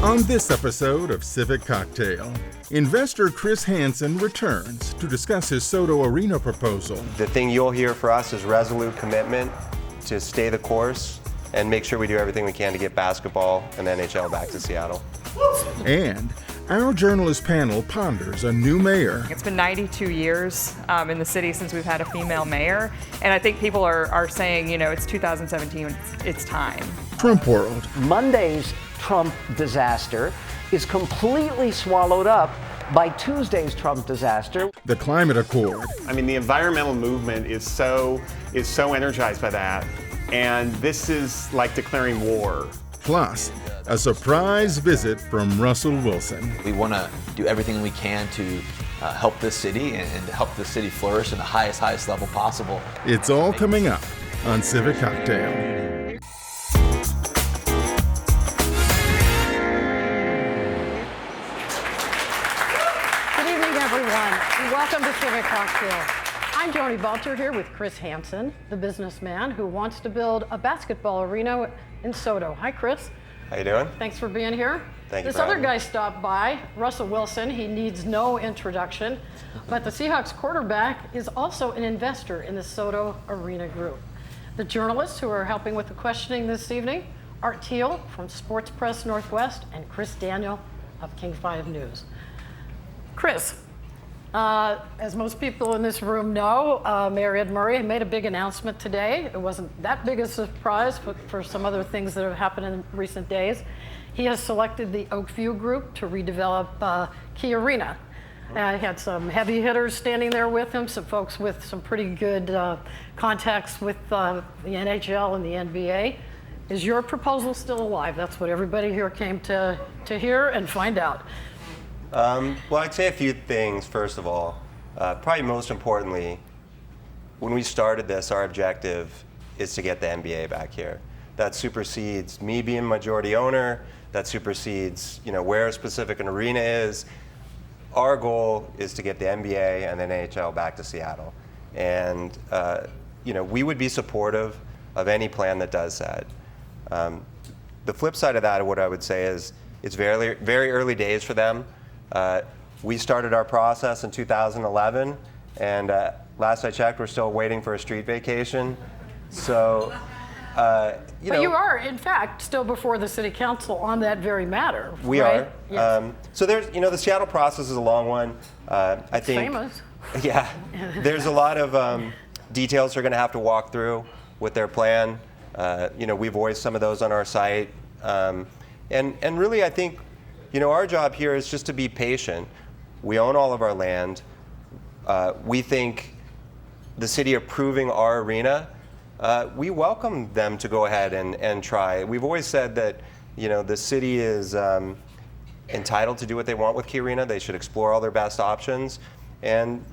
On this episode of Civic Cocktail, investor Chris Hansen returns to discuss his Sodo Arena proposal. The thing you'll hear for us is resolute commitment to stay the course and make sure we do everything we can to get basketball and the NHL back to Seattle. And our journalist panel ponders a new mayor. It's been 92 years in the city since we've had a female mayor, and I think people are saying, you know, it's 2017, it's time. Trump World. Monday's Trump disaster is completely swallowed up by Tuesday's Trump disaster. The Climate Accord. I mean, the environmental movement is so energized by that, and this is like declaring war. Plus, a surprise visit from Russell Wilson. We want to do everything we can to help this city and help this city flourish in the highest level possible. It's all coming up on Civic Cocktail. Welcome to Civic Cocktail. I'm Joni Balter here with Chris Hansen, the businessman who wants to build a basketball arena in Sodo. Hi, Chris. How you doing? Thanks for being here. Thank you. This other guy stopped by, Russell Wilson. He needs no introduction, but the Seahawks quarterback is also an investor in the Sodo Arena Group. The journalists who are helping with the questioning this evening, Art Teal from Sports Press Northwest and Chris Daniel of King 5 News. Chris, as most people in this room know, Mayor Ed Murray made a big announcement today. It wasn't that big a surprise, but for some other things that have happened in recent days. He has selected the Oakview Group to redevelop Key Arena. He had some heavy hitters standing there with him, some folks with some pretty good contacts with the NHL and the NBA. Is your proposal still alive? That's what everybody here came to hear and find out. Well, I'd say a few things. First of all, probably most importantly, when we started this, our objective is to get the NBA back here. That supersedes me being majority owner. That supersedes, where a specific an arena is. Our goal is to get the NBA and the NHL back to Seattle, and we would be supportive of any plan that does that. The flip side of that, what I would say is, it's very, very early days for them. We started our process in 2011, and last I checked, we're still waiting for a street vacation. So, But you are, in fact, still before the city council on that very matter. We right? are. Yes. So there's, the Seattle process is a long one. I think. Famous. Yeah. There's a lot of details they're going to have to walk through with their plan. We voiced some of those on our site, and really, I think. Our job here is just to be patient. We own all of our land. We think the city approving our arena, we welcome them to go ahead and try. We've always said that, the city is entitled to do what they want with Key Arena. They should explore all their best options. And,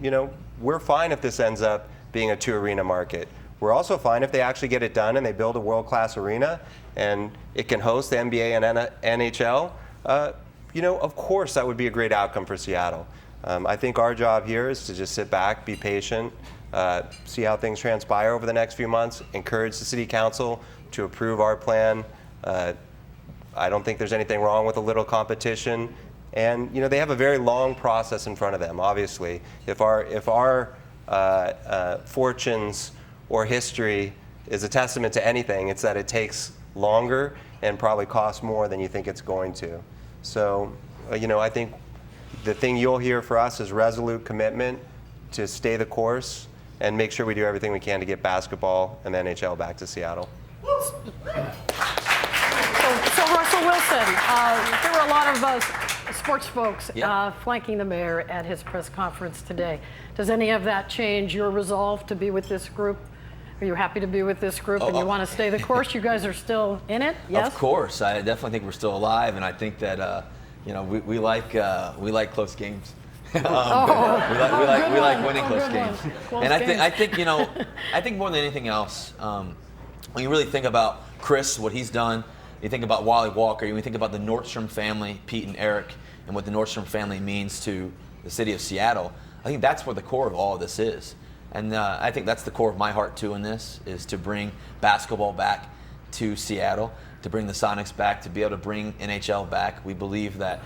we're fine if this ends up being a 2-arena market. We're also fine if they actually get it done and they build a world-class arena and it can host the NBA and NHL. Of course, that would be a great outcome for Seattle. I think our job here is to just sit back, be patient, see how things transpire over the next few months, encourage the city council to approve our plan. I don't think there's anything wrong with a little competition. And, they have a very long process in front of them, obviously. If our fortunes or history is a testament to anything, it's that it takes longer and probably costs more than you think it's going to. So, I think the thing you'll hear for us is resolute commitment to stay the course and make sure we do everything we can to get basketball and the NHL back to Seattle. So Russell Wilson, there were a lot of sports folks flanking the mayor at his press conference today. Does any of that change your resolve to be with this group? Are you happy to be with this group and you want to stay the course? You guys are still in it? Yes? Of course. I definitely think we're still alive, and I think that we like close games. We like winning close games. And I think more than anything else, when you really think about Chris, what he's done, you think about Wally Walker, you think about the Nordstrom family, Pete and Eric, and what the Nordstrom family means to the city of Seattle. I think that's where the core of all of this is. And I think that's the core of my heart too in this, is to bring basketball back to Seattle. to bring the Sonics back, to be able to bring NHL back. We believe that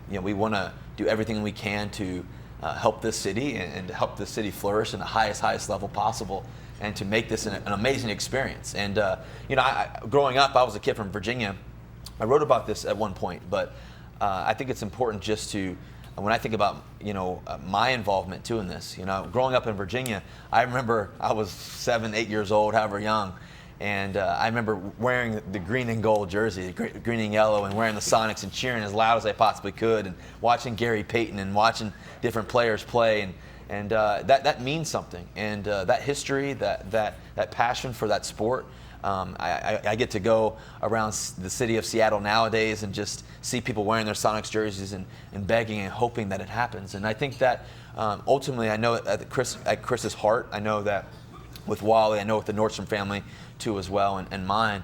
we want to do everything we can to help this city and to help the city flourish in the highest level possible, and to make this an amazing experience. And growing up, I was a kid from Virginia. I wrote about this at one point, but I think it's important just to, when I think about my involvement too in this, growing up in Virginia, I remember I was 7, 8 years old, however young, and I remember wearing the green and gold jersey, green and yellow, and wearing the Sonics and cheering as loud as I possibly could, and watching Gary Payton and watching different players play, and that means something. And that history, that passion for that sport. I get to go around the city of Seattle nowadays and just see people wearing their Sonics jerseys and begging and hoping that it happens. And I think that ultimately, I know at Chris's heart, I know that with Wally, I know with the Nordstrom family too as well, and mine,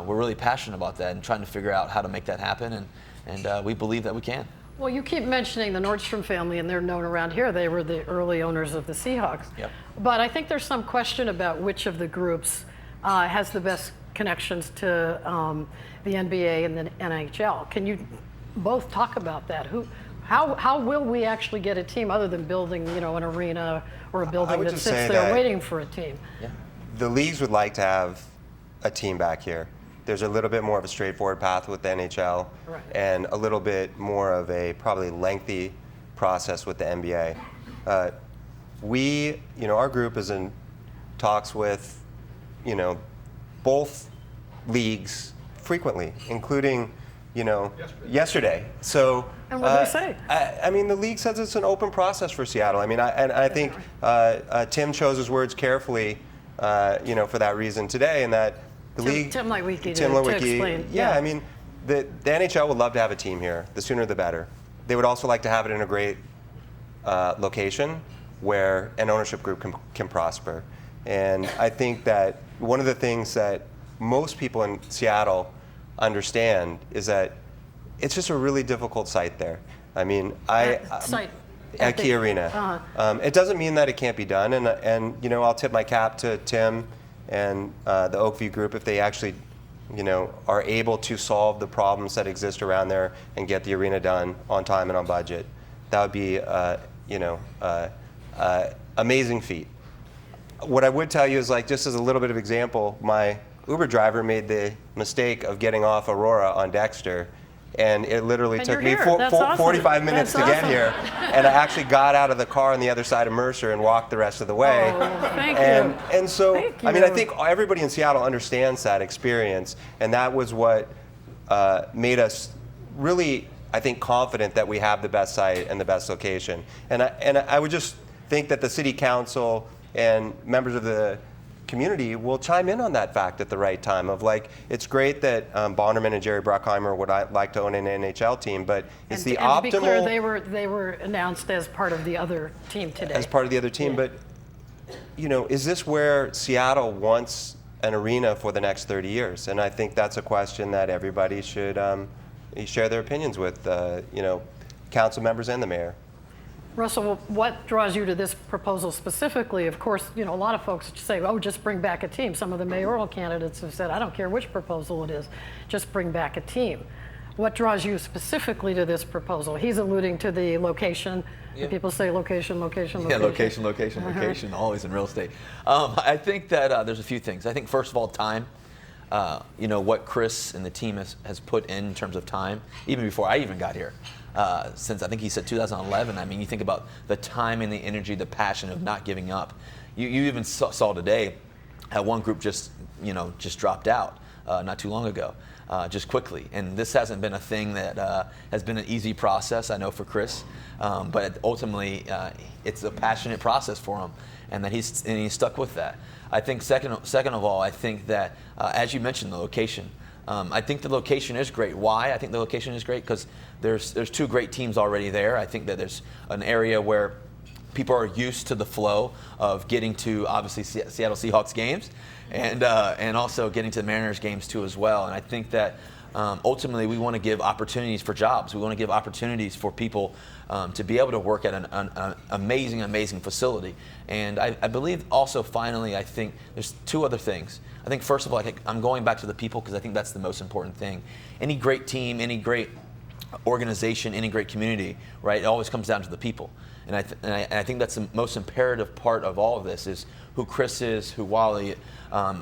we're really passionate about that and trying to figure out how to make that happen, and we believe that we can. Well, you keep mentioning the Nordstrom family, and they're known around here. They were the early owners of the Seahawks. Yep. But I think there's some question about which of the groups has the best connections to the NBA and the NHL. Can you both talk about that? How will we actually get a team other than building, an arena or a building that sits there waiting for a team? Yeah. The leagues would like to have a team back here. There's a little bit more of a straightforward path with the NHL, right, and a little bit more of a probably lengthy process with the NBA. Our group is in talks with, both leagues frequently, including, yesterday. So. And what do they say? I mean, the league says it's an open process for Seattle. I mean, I think Tim chose his words carefully, for that reason today, and that the league. Tim Lewicki to explain. Yeah, I mean, the NHL would love to have a team here. The sooner the better. They would also like to have it in a great location where an ownership group can prosper. And I think that one of the things that most people in Seattle understand is that it's just a really difficult site there. I mean, at Key Arena. It doesn't mean that it can't be done, and I'll tip my cap to Tim and the Oakview group if they actually, are able to solve the problems that exist around there and get the arena done on time and on budget. That would be, amazing feat. What I would tell you is, just as a little bit of example, my Uber driver made the mistake of getting off Aurora on Dexter, and it literally took me 45 minutes to get here, and I actually got out of the car on the other side of Mercer and walked the rest of the way. Oh, thank you. And so, Thank I mean, I you. think everybody in Seattle understands that experience, and that was what made us really, I think, confident that we have the best site and the best location. And I would just think that the city council and members of the community will chime in on that fact at the right time of, it's great that Bonderman and Jerry Bruckheimer would like to own an NHL team, but it's the optimal. And to be clear, they were announced as part of the other team today. As part of the other team, Yeah. but is this where Seattle wants an arena for the next 30 years? And I think that's a question that everybody should share their opinions with, council members and the mayor. Russell, what draws you to this proposal specifically? Of course, a lot of folks say, oh, just bring back a team. Some of the mayoral candidates have said, I don't care which proposal it is, just bring back a team. What draws you specifically to this proposal? He's alluding to the location. Yeah. People say location. Yeah, location, always in real estate. I think that there's a few things. I think, first of all, time. What Chris and the team has put in terms of time, even before I even got here. Since I think he said 2011. I mean, you think about the time and the energy, the passion of not giving up. You even saw today how one group just dropped out not too long ago, just quickly. And this hasn't been a thing that has been an easy process, I know, for Chris. But ultimately, it's a passionate process for him, and that he's stuck with that. I think second of all, I think that as you mentioned, the location. I think the location is great. Why? I think the location is great because there's two great teams already there. I think that there's an area where people are used to the flow of getting to, obviously, Seattle Seahawks games and also getting to the Mariners games too as well. And I think that ultimately we want to give opportunities for jobs. We want to give opportunities for people to be able to work at an amazing facility. And I believe also, finally, I think there's two other things. I think first of all, I think I'm going back to the people, because I think that's the most important thing. Any great team, any great organization, any great community, right? It always comes down to the people. And I think that's the most imperative part of all of this, is who Chris is, who Wally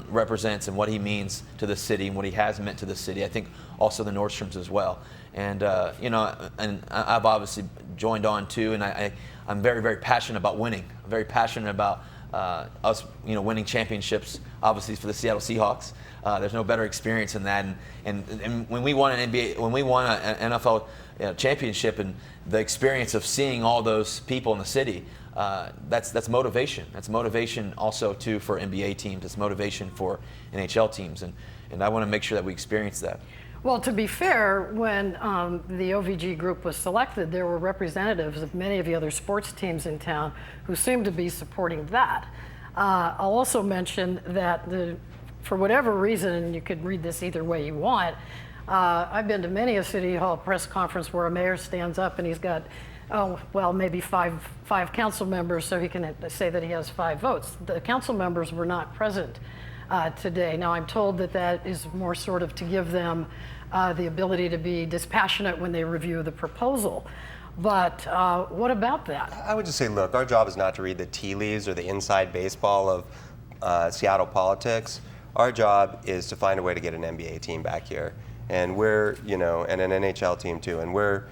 represents, and what he means to the city and what he has meant to the city. I think also the Nordstroms as well. And and I've obviously joined on too, and I'm very passionate about winning. I'm very passionate about us, winning championships, obviously for the Seattle Seahawks. There's no better experience than that. And when we won an NFL championship, and the experience of seeing all those people in the city, that's motivation. That's motivation also too for NBA teams. It's motivation for NHL teams, and I want to make sure that we experience that. Well, to be fair, when the OVG group was selected, there were representatives of many of the other sports teams in town who seemed to be supporting that. I'll also mention that for whatever reason, and you could read this either way you want, I've been to many a City Hall press conference where a mayor stands up and he's got, maybe five council members, so he can say that he has 5 votes. The council members were not present today. Now, I'm told that is more sort of to give them the ability to be dispassionate when they review the proposal. But what about that? I would just say, look, our job is not to read the tea leaves or the inside baseball of Seattle politics. Our job is to find a way to get an NBA team back here. And we're, and an NHL team too. And we're,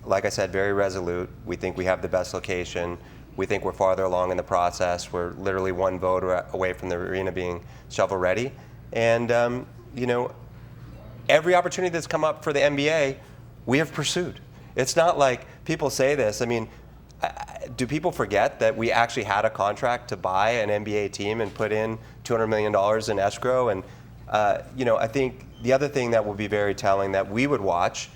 like I said, very resolute. We think we have the best location. We think we're farther along in the process. We're literally 1 vote away from the arena being shovel ready. And, every opportunity that's come up for the NBA, we have pursued. It's not like people say this. I mean, do people forget that we actually had a contract to buy an NBA team and put in $200 million in escrow? And, I think the other thing that will be very telling that we would watch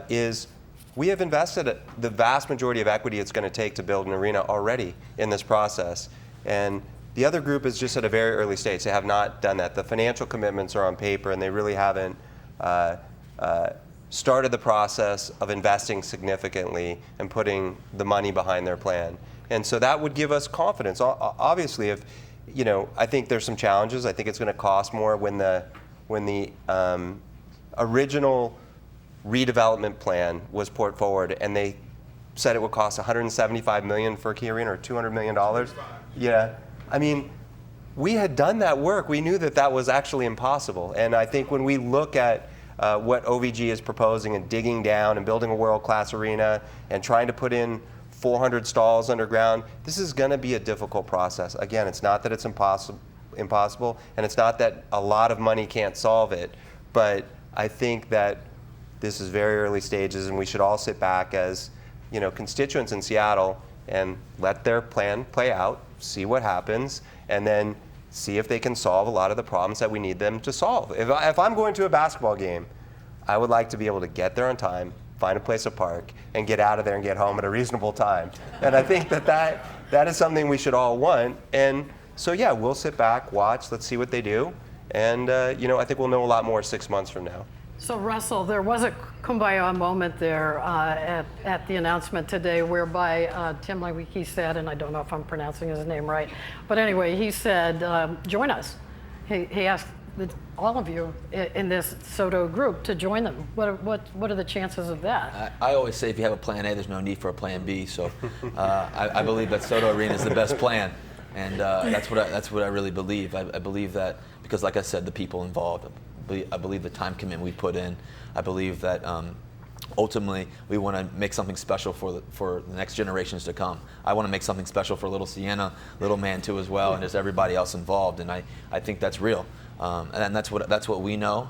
is we have invested the vast majority of equity it's going to take to build an arena already in this process. And the other group is just at a very early stage. They have not done that. The financial commitments are on paper, and they really haven't started the process of investing significantly and putting the money behind their plan. And so that would give us confidence. Obviously, if I think there's some challenges. I think it's going to cost more when the original redevelopment plan was put forward, and they said it would cost $175 million for a key arena, or $200 million. Yeah, I mean, we had done that work. We knew that was actually impossible. And I think when we look at what OVG is proposing and digging down and building a world-class arena and trying to put in 400 stalls underground, this is going to be a difficult process. Again, it's not that it's impossible, and it's not that a lot of money can't solve it, but I think that this is very early stages, and we should all sit back as constituents in Seattle and let their plan play out, see what happens, and then see if they can solve a lot of the problems that we need them to solve. If I'm going to a basketball game, I would like to be able to get there on time, find a place to park, and get out of there and get home at a reasonable time. And I think that is something we should all want. And so yeah, we'll sit back, watch, let's see what they do. And I think we'll know a lot more 6 months from now. So Russell, there was a kumbaya moment there at the announcement today whereby Tim Lewicki said, and I don't know if I'm pronouncing his name right, but anyway, he said, join us. He asked all of you in this Sodo group to join them. What are the chances of that? I always say if you have a plan A, there's no need for a plan B. So I believe that Sodo Arena is the best plan. And that's what I really believe. I believe that because, like I said, the people involved. I believe the time commitment we put in. I believe that ultimately we want to make something special for the next generations to come. I want to make something special for Little Sienna, Little Man too as well, and there's everybody else involved. And I think that's real. And that's what we know.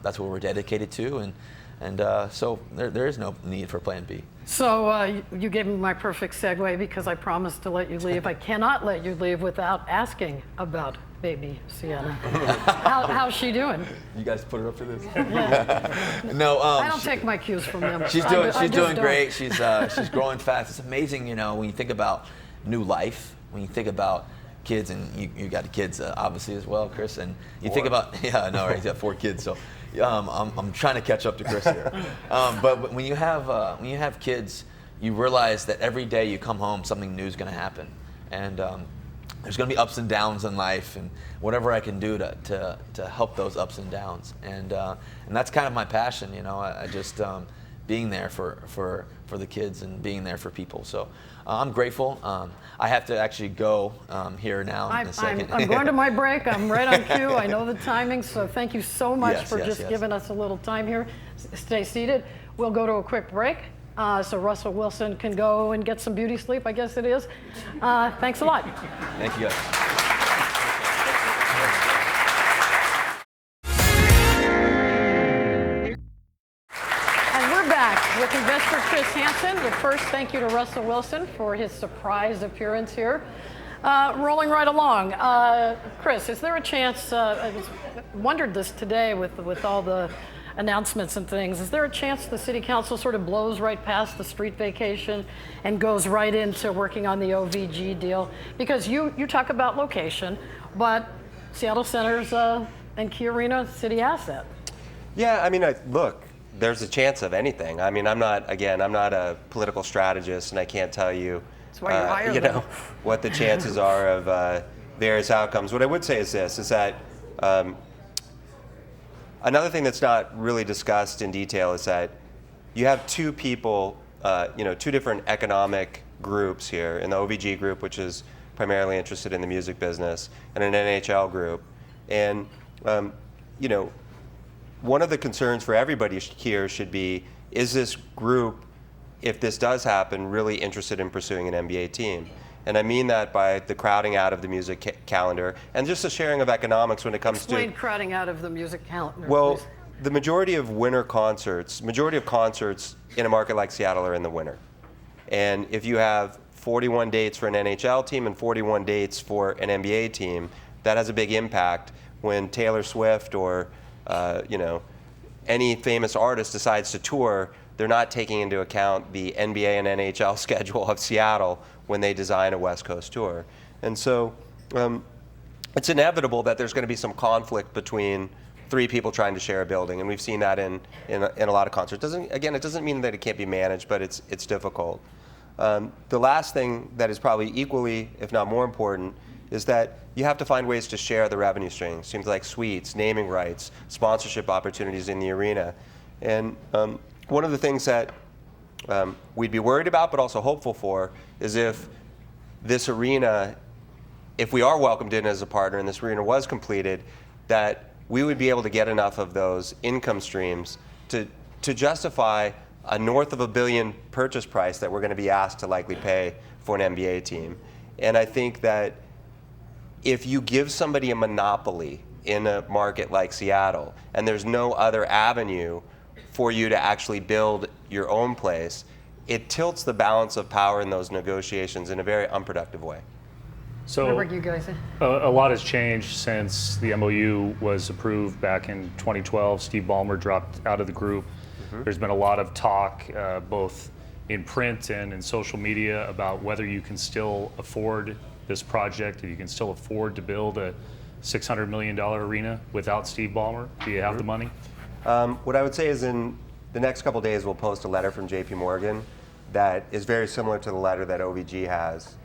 That's what we're dedicated to. And so there is no need for Plan B. So you gave me my perfect segue because I promised to let you leave. I cannot let you leave without asking about baby Sienna. How's she doing? You guys put her up for this? Yeah. No, I don't take my cues from them. She's doing great. She's growing fast. It's amazing, when you think about new life, when you think about kids, and you got kids obviously as well, Chris, and you think about, yeah, no, right, he's got 4 kids, so I'm trying to catch up to Chris here. But when you have kids, you realize that every day you come home, something new is going to happen, and there's going to be ups and downs in life, and whatever I can do to help those ups and downs, and that's kind of my passion. I just being there for the kids and being there for people. So I'm grateful. I have to actually go here now in a second. I'm going to my break. I'm right on cue. I know the timing, so thank you so much for just giving us a little time here. Stay seated. We'll go to a quick break so Russell Wilson can go and get some beauty sleep, I guess it is. Thanks a lot. Thank you, guys. With investor Chris Hansen, but first, thank you to Russell Wilson for his surprise appearance here. Rolling right along, Chris, is there a chance? I wondered this today with all the announcements and things. Is there a chance the City Council sort of blows right past the street vacation and goes right into working on the OVG deal? Because you talk about location, but Seattle Center's and Key Arena city asset. Yeah, I mean, look. There's a chance of anything. I mean, I'm not a political strategist, and I can't tell you, that's why you hire what the chances are of various outcomes. What I would say is this: is that another thing that's not really discussed in detail is that you have two people, two different economic groups here, in the OVG group, which is primarily interested in the music business, and an NHL group, and one of the concerns for everybody here should be, is this group, if this does happen, really interested in pursuing an NBA team? And I mean that by the crowding out of the music calendar and just the sharing of economics when it comes to... Explain crowding out of the music calendar, Well, please. The majority of concerts in a market like Seattle are in the winter. And if you have 41 dates for an NHL team and 41 dates for an NBA team, that has a big impact when Taylor Swift or any famous artist decides to tour. They're not taking into account the NBA and NHL schedule of Seattle when they design a West Coast tour. And so it's inevitable that there's going to be some conflict between three people trying to share a building, and we've seen that in a lot of concerts. It doesn't mean that it can't be managed, but it's difficult. The last thing that is probably equally, if not more important, is that you have to find ways to share the revenue streams, things like suites, naming rights, sponsorship opportunities in the arena. And one of the things that we'd be worried about but also hopeful for is if this arena, if we are welcomed in as a partner and this arena was completed, that we would be able to get enough of those income streams to justify a north of $1 billion purchase price that we're going to be asked to likely pay for an NBA team. And I think that if you give somebody a monopoly in a market like Seattle and there's no other avenue for you to actually build your own place, it tilts the balance of power in those negotiations in a very unproductive way. So what you guys say? A lot has changed since the MOU was approved back in 2012. Steve Ballmer dropped out of the group. Mm-hmm. There's been a lot of talk, both in print and in social media, about whether you can still afford this project, if you can still afford to build a $600 million arena without Steve Ballmer. Do you have the money? What I would say is in the next couple of days we'll post a letter from JP Morgan that is very similar to the letter that OVG has,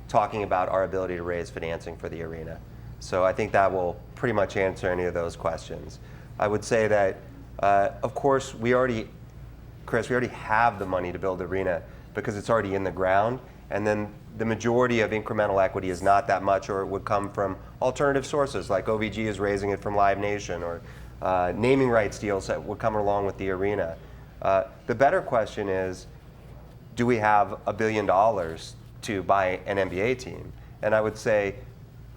talking about our ability to raise financing for the arena. So I think that will pretty much answer any of those questions. I would say that, of course, Chris, we already have the money to build the arena because it's already in the ground, and then the majority of incremental equity is not that much, or it would come from alternative sources, like OVG is raising it from Live Nation, or naming rights deals that would come along with the arena. The better question is, do we have $1 billion to buy an NBA team? And I would say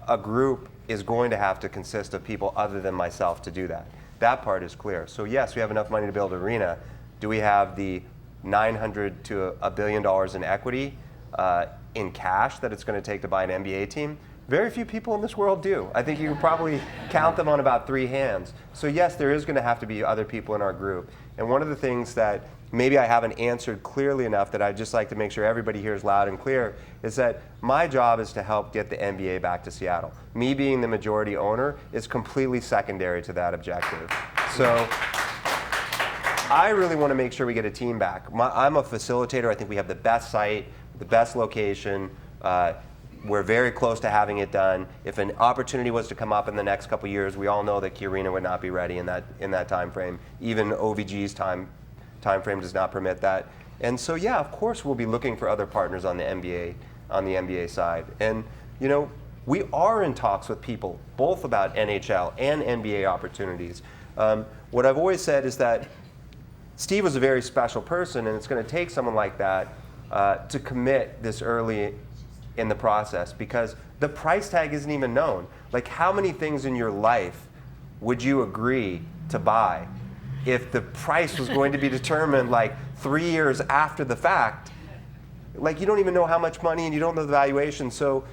a group is going to have to consist of people other than myself to do that. That part is clear. So yes, we have enough money to build an arena. Do we have the $900 to $1 billion in equity in cash that it's going to take to buy an NBA team? Very few people in this world do. I think you can probably count them on about 3 hands. So yes, there is going to have to be other people in our group. And one of the things that maybe I haven't answered clearly enough that I'd just like to make sure everybody hears loud and clear is that my job is to help get the NBA back to Seattle. Me being the majority owner is completely secondary to that objective. So I really want to make sure we get a team back. I'm a facilitator. I think we have the best site, the best location. We're very close to having it done. If an opportunity was to come up in the next couple of years, we all know that Key Arena would not be ready in that time frame. Even OVG's time frame does not permit that. And so yeah, of course we'll be looking for other partners on the NBA side. And you know, we are in talks with people both about NHL and NBA opportunities. What I've always said is that Steve was a very special person, and it's going to take someone like that to commit this early in the process, because the price tag isn't even known. Like, how many things in your life would you agree to buy if the price was going to be determined like 3 years after the fact? Like, you don't even know how much money and you don't know the valuation. So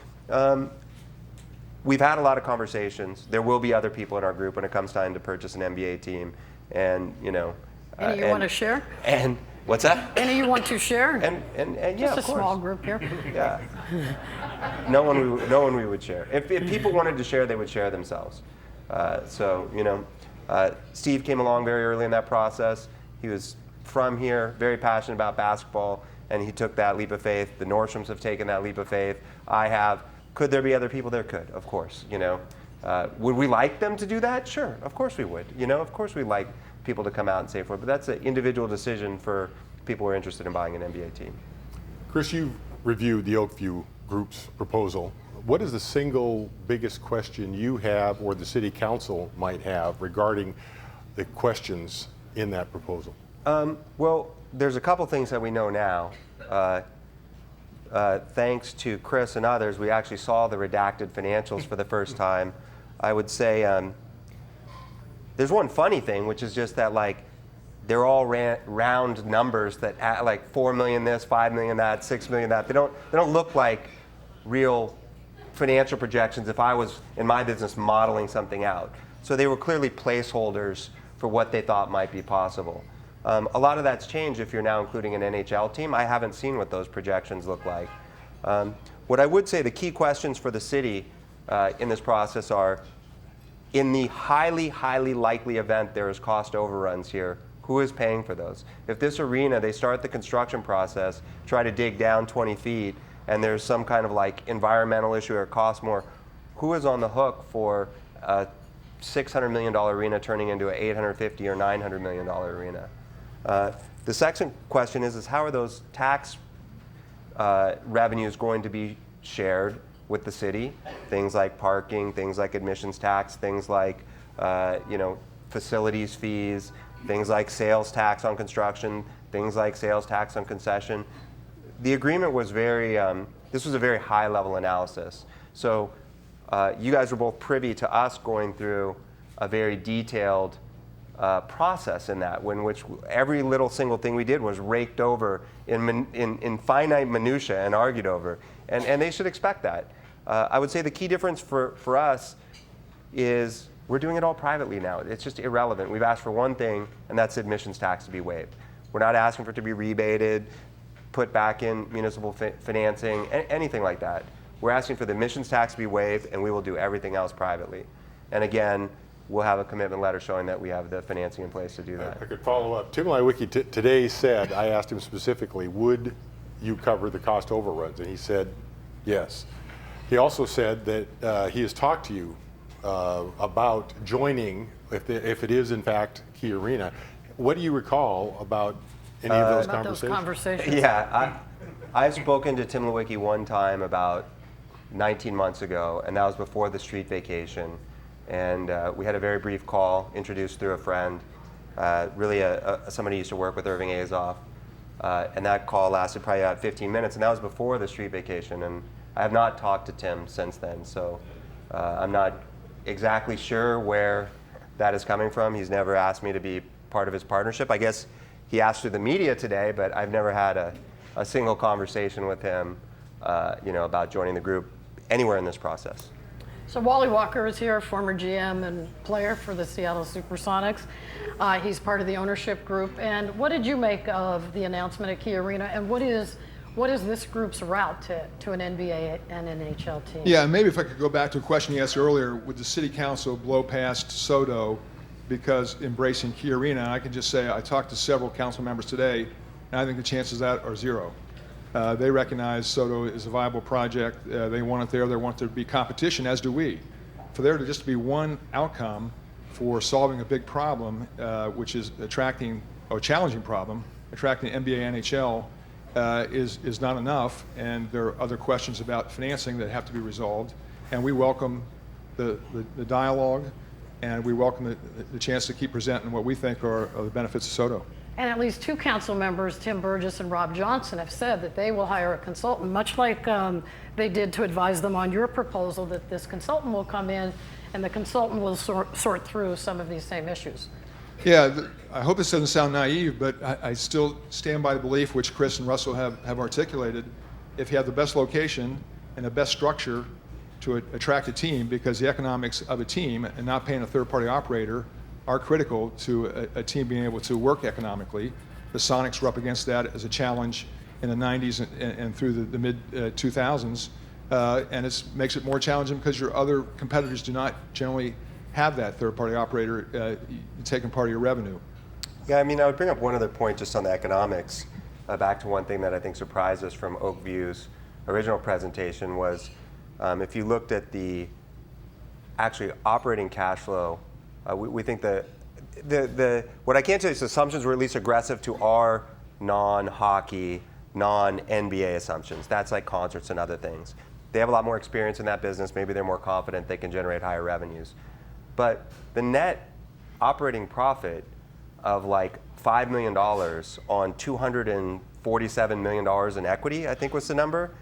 we've had a lot of conversations. There will be other people in our group when it comes time to purchase an NBA team. And, you know. Any you want to share? And what's that? Any you want to share? And yeah, Just of a course. small group here. Yeah. No one we would share. If people wanted to share, they would share themselves. So, you know, Steve came along very early in that process. He was from here, very passionate about basketball, and he took that leap of faith. The Nordstroms have taken that leap of faith. I have. Could there be other people? There could, of course. You know, would we like them to do that? Sure, of course we would. You know, of course we'd like people to come out and say for it, but that's an individual decision for people who are interested in buying an NBA team. Chris, you've reviewed the Oakview Group's proposal. What is the single biggest question you have or the city council might have regarding the questions in that proposal? Well, there's a couple things that we know now. Thanks to Chris and others, we actually saw the redacted financials for the first time. I would say there's one funny thing, which is just that, like, they're all round numbers that add, like 4 million this, 5 million that, 6 million that. They don't look like real financial projections if I was in my business modeling something out. So they were clearly placeholders for what they thought might be possible. A lot of that's changed if you're now including an NHL team. I haven't seen what those projections look like. What I would say, the key questions for the city in this process are, in the highly, highly likely event there is cost overruns here, who is paying for those? If this arena, they start the construction process, try to dig down 20 feet, and there's some kind of like environmental issue or it costs more, who is on the hook for a $600 million arena turning into an $850 or $900 million arena? The second question is how are those tax revenues going to be shared with the city? Things like parking, things like admissions tax, things like you know, facilities fees, things like sales tax on construction, things like sales tax on concession. The agreement was very, this was a very high level analysis. So you guys were both privy to us going through a very detailed process in that, in which every little single thing we did was raked over in finite minutia and argued over. And they should expect that. I would say the key difference for us is we're doing it all privately now. It's just irrelevant. We've asked for one thing, and that's admissions tax to be waived. We're not asking for it to be rebated, put back in municipal financing, anything like that. We're asking for the admissions tax to be waived, and we will do everything else privately. And again, we'll have a commitment letter showing that we have the financing in place to do that. I could follow up. Tim Lewicki today said, I asked him specifically, would you cover the cost overruns? And he said, yes. He also said that he has talked to you about joining, if it is in fact Key Arena. What do you recall about any of those conversations? Yeah, I've spoken to Tim Lewicki one time about 19 months ago, and that was before the street vacation. And we had a very brief call, introduced through a friend, really somebody who used to work with Irving Azoff. And that call lasted probably about 15 minutes, and that was before the street vacation. And I have not talked to Tim since then, so I'm not exactly sure where that is coming from. He's never asked me to be part of his partnership. I guess he asked through the media today, but I've never had a single conversation with him, you know, about joining the group. anywhere in this process. So Wally Walker is here, former GM and player for the Seattle Supersonics. He's part of the ownership group. And what did you make of the announcement at Key Arena? And what is this group's route to an NBA and NHL team? Yeah, and maybe if I could go back to a question you asked earlier, would the city council blow past Sodo because embracing Key Arena? And I can just say I talked to several council members today, and I think the chances of that are zero. They recognize Sodo is a viable project. They want it there. They want there to be competition, as do we. For there to just be one outcome for solving a big problem, which is attracting, or a challenging problem, attracting NBA, NHL, is not enough. And there are other questions about financing that have to be resolved. And we welcome the dialogue, and we welcome the chance to keep presenting what we think are the benefits of Sodo. And at least two council members, Tim Burgess and Rob Johnson, have said that they will hire a consultant, much like they did to advise them on your proposal, that this consultant will come in and the consultant will sort through some of these same issues. Yeah, I hope this doesn't sound naive, but I still stand by the belief, which Chris and Russell have articulated, if you have the best location and the best structure to attract a team, because the economics of a team and not paying a third-party operator are critical to a team being able to work economically. The Sonics were up against that as a challenge in the 90s and through the mid-2000s, and it makes it more challenging because your other competitors do not generally have that third-party operator taking part of your revenue. Yeah, I mean, I would bring up one other point just on the economics. Back to one thing that I think surprised us from Oakview's original presentation was if you looked at the actually operating cash flow, we think that what I can tell you is assumptions were at least aggressive to our non-hockey, non-NBA assumptions. That's like concerts and other things. They have a lot more experience in that business. Maybe they're more confident they can generate higher revenues. But the net operating profit of like $5 million on $247 million in equity, I think was the number,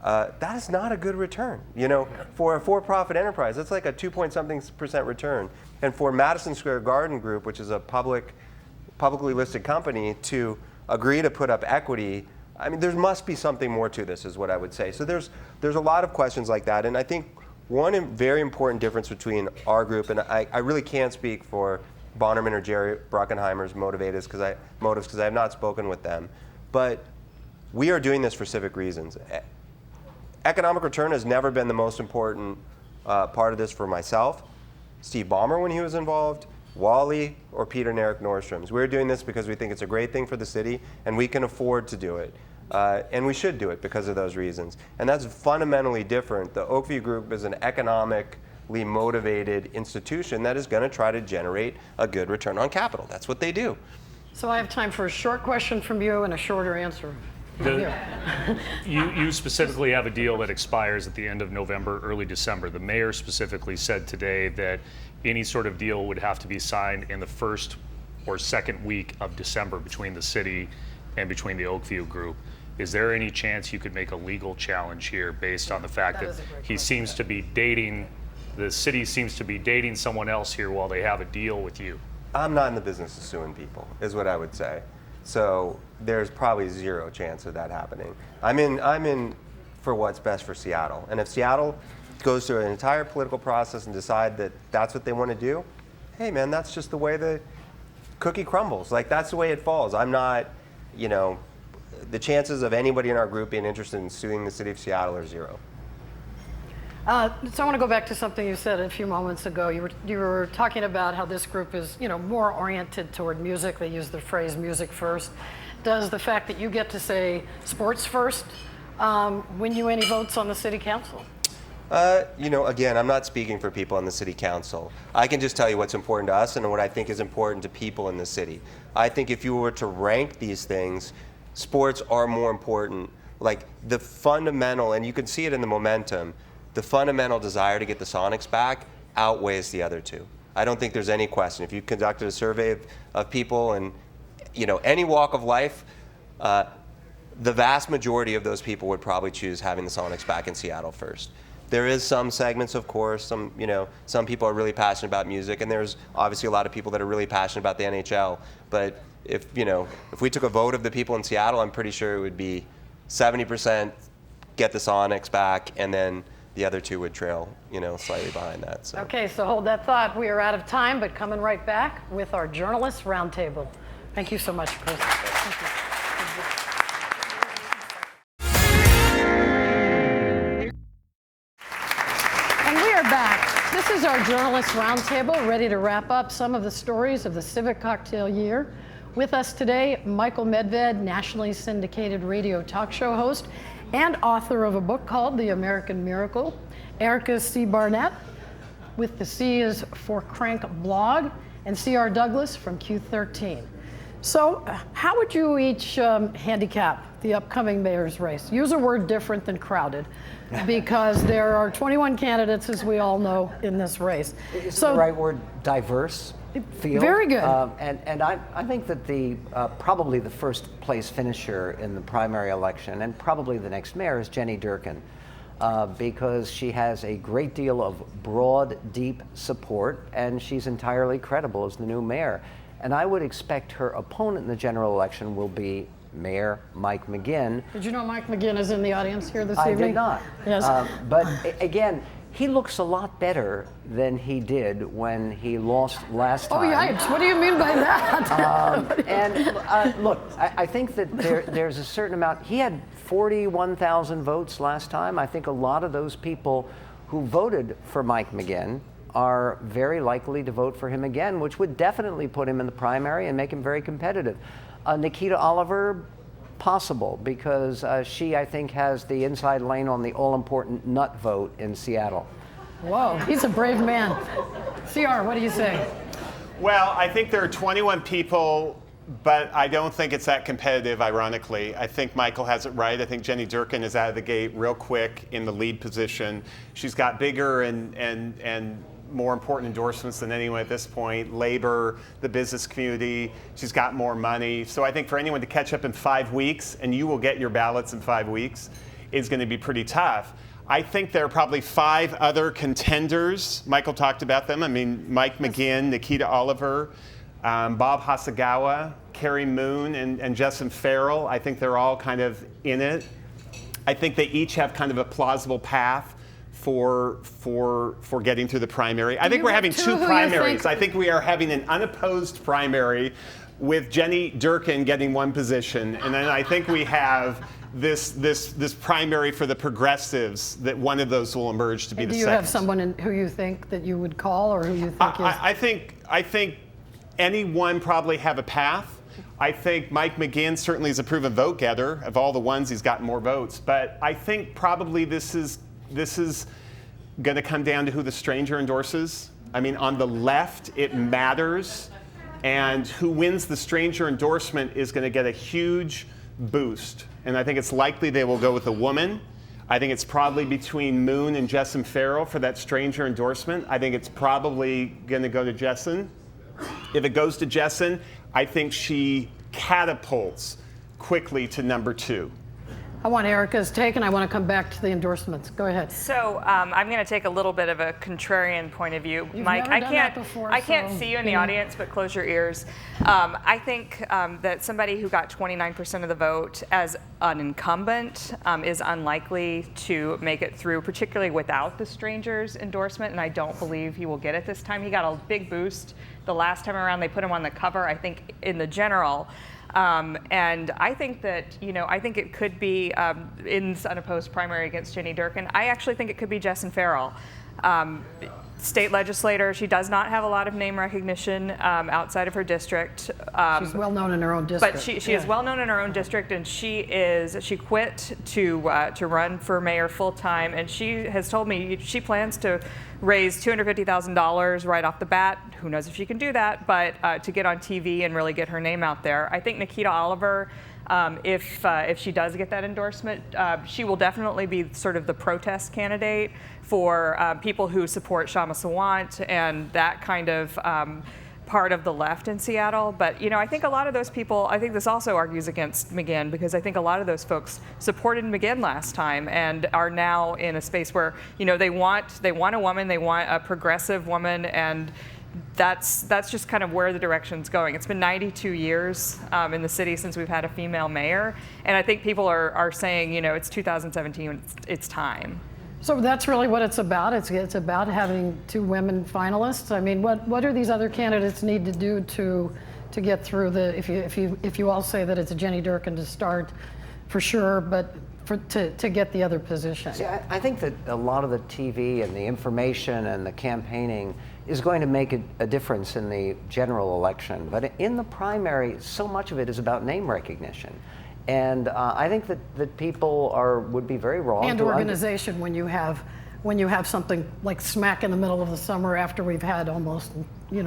that is not a good return. You know, for a for-profit enterprise, that's like a 2-point-something% return. And for Madison Square Garden Group, which is a publicly listed company, to agree to put up equity, I mean, there must be something more to this, is what I would say. So there's a lot of questions like that. And I think one very important difference between our group, and I really can't speak for Bonnerman or Jerry Bruckenheimer's motives because I have not spoken with them, but we are doing this for civic reasons. Economic return has never been the most important part of this for myself, Steve Ballmer when he was involved, Wally, or Peter and Eric Nordstrom's. We're doing this because we think it's a great thing for the city and we can afford to do it. And we should do it because of those reasons. And that's fundamentally different. The Oakview Group is an economically motivated institution that is going to try to generate a good return on capital. That's what they do. So I have time for a short question from you and a shorter answer. You specifically have a deal that expires at the end of November, early December. The mayor specifically said today that any sort of deal would have to be signed in the first or second week of December between the city and between the Oakview Group. Is there any chance you could make a legal challenge here based on the fact that he seems to be dating, the city seems to be dating someone else here while they have a deal with you? I'm not in the business of suing people, is what I would say. So there's probably zero chance of that happening. I'm in for what's best for Seattle. And if Seattle goes through an entire political process and decide that that's what they want to do, hey man, that's just the way the cookie crumbles. Like that's the way it falls. I'm not, you know, the chances of anybody in our group being interested in suing the city of Seattle are zero. So I want to go back to something you said a few moments ago. You were talking about how this group is, you know, more oriented toward music. They use the phrase "music first." Does the fact that you get to say "sports first" win you any votes on the city council? You know, again, I'm not speaking for people on the city council. I can just tell you what's important to us and what I think is important to people in the city. I think if you were to rank these things, sports are more important. Like the fundamental, and you can see it in the momentum, the fundamental desire to get the Sonics back outweighs the other two. I don't think there's any question. If you conducted a survey of people in, you know, any walk of life, the vast majority of those people would probably choose having the Sonics back in Seattle first. There is some segments, of course, some people are really passionate about music, and there's obviously a lot of people that are really passionate about the NHL. But if we took a vote of the people in Seattle, I'm pretty sure it would be 70% get this Onyx back, and then the other two would trail, slightly behind that. So. Okay, so hold that thought. We are out of time, but coming right back with our journalist roundtable. Thank you so much, Chris. Thank you. And we are back. This is our journalist roundtable, ready to wrap up some of the stories of the Civic cocktail year. With us today, Michael Medved, nationally syndicated radio talk show host and author of a book called The American Miracle. Erica C. Barnett with the C is for Crank blog, and C.R. Douglas from Q13. So how would you each handicap the upcoming mayor's race? Use a word different than crowded, because there are 21 candidates, as we all know, in this race. Is the right word diverse? Field. Very good. And I think that probably the first place finisher in the primary election, and probably the next mayor, is Jenny Durkan, because she has a great deal of broad, deep support, and she's entirely credible as the new mayor. And I would expect her opponent in the general election will be Mayor Mike McGinn. Did you know Mike McGinn is in the audience here this evening? I did not. Yes. But again, he looks a lot better than he did when he lost last time. Oh, yikes. What do you mean by that? Look, I think that there's a certain amount. He had 41,000 votes last time. I think a lot of those people who voted for Mike McGinn are very likely to vote for him again, which would definitely put him in the primary and make him very competitive. Nikita Oliver, possible, because she, I think, has the inside lane on the all-important nut vote in Seattle. Whoa, he's a brave man. CR, what do you say? Well, I think there are 21 people, but I don't think it's that competitive, ironically. I think Michael has it right. I think Jenny Durkan is out of the gate real quick in the lead position. She's got bigger and more important endorsements than anyone at this point. Labor, the business community, she's got more money. So I think for anyone to catch up in 5 weeks, and you will get your ballots in 5 weeks, is going to be pretty tough. I think there are probably 5 other contenders. Michael talked about them. I mean, Mike McGinn, Nikita Oliver, Bob Hasagawa, Carrie Moon, and Justin Farrell. I think they're all kind of in it. I think they each have kind of a plausible path for getting through the primary. I think we're having 2 primaries. I think we are having an unopposed primary with Jenny Durkan getting 1 position, and then I think we have this primary for the progressives that one of those will emerge to be the second. Do you have someone who you think that you would call, or who you think is? I think anyone probably have a path. I think Mike McGinn certainly is a proven vote getter. Of all the ones, he's gotten more votes. But I think probably this is going to come down to who the stranger endorses. I mean, on the left, it matters. And who wins the stranger endorsement is going to get a huge boost. And I think it's likely they will go with a woman. I think it's probably between Moon and Justin Farrell for that stranger endorsement. I think it's probably going to go to Jessen. If it goes to Jessen, I think she catapults quickly to number 2. I want Erica's take, and I want to come back to the endorsements. Go ahead. So I'm going to take a little bit of a contrarian point of view. You've Mike, never done that before, I can't see you in the audience, but close your ears. I think that somebody who got 29% of the vote as an incumbent is unlikely to make it through, particularly without the stranger's endorsement, and I don't believe he will get it this time. He got a big boost the last time around. They put him on the cover, I think, in the general. And I think that, I think it could be in this unopposed primary against Jenny Durkan. I actually think it could be Justin Farrell. State legislator, she does not have a lot of name recognition outside of her district. She's well known in her own district. But she is well known in her own district, and she quit to run for mayor full time, and she has told me she plans to raise $250,000 right off the bat. Who knows if she can do that, but to get on TV and really get her name out there. I think Nikita Oliver, if she does get that endorsement, she will definitely be sort of the protest candidate for people who support Shama Sawant and that kind of part of the left in Seattle. But I think a lot of those people, I think this also argues against McGinn, because I think a lot of those folks supported McGinn last time and are now in a space where they want a woman, they want a progressive woman, and that's just kind of where the direction's going. It's been 92 years in the city since we've had a female mayor, and I think people are saying, it's 2017, it's time. So that's really what it's about. It's about having 2 women finalists. I mean, what do these other candidates need to do to get through the? If you all say that it's Jenny Durkin to start, for sure, but to get the other position. See, I think that a lot of the TV and the information and the campaigning is going to make a difference in the general election. But in the primary, so much of it is about name recognition. And I think that people would be very wrong. And organization when you have something like smack in the middle of the summer after we've had almost the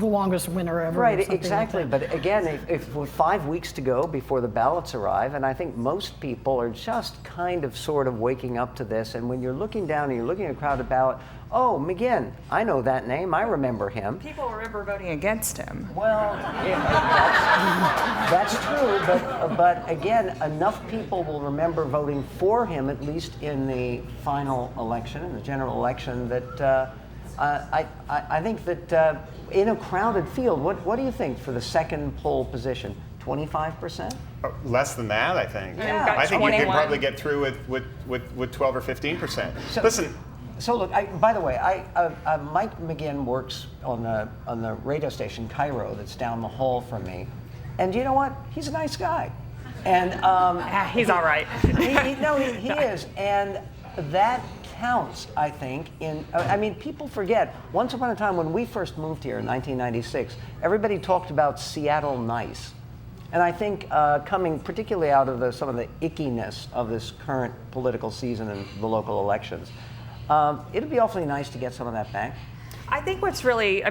longest winter ever. Right, exactly. Like but again, if with 5 weeks to go before the ballots arrive, and I think most people are just kind of sort of waking up to this. And when you're looking down and you're looking at a crowded ballot, oh, McGinn, I know that name. I remember him. People remember voting against him. Well, that's true, but again, enough people will remember voting for him, at least in the final election, in the general election, that I think that in a crowded field, what do you think for the second poll position? 25%? Less than that, I think. Yeah. I think 21. you could probably get through with 12 or 15%. Listen. So look, by the way, Mike McGinn works on the radio station Cairo that's down the hall from me, and you know what? He's a nice guy, and he's all right. he is, and that counts, I think. I mean, people forget. Once upon a time, when we first moved here in 1996, everybody talked about Seattle nice. And I think coming particularly out of some of the ickiness of this current political season and the local elections, it'd be awfully nice to get some of that back. I think what's really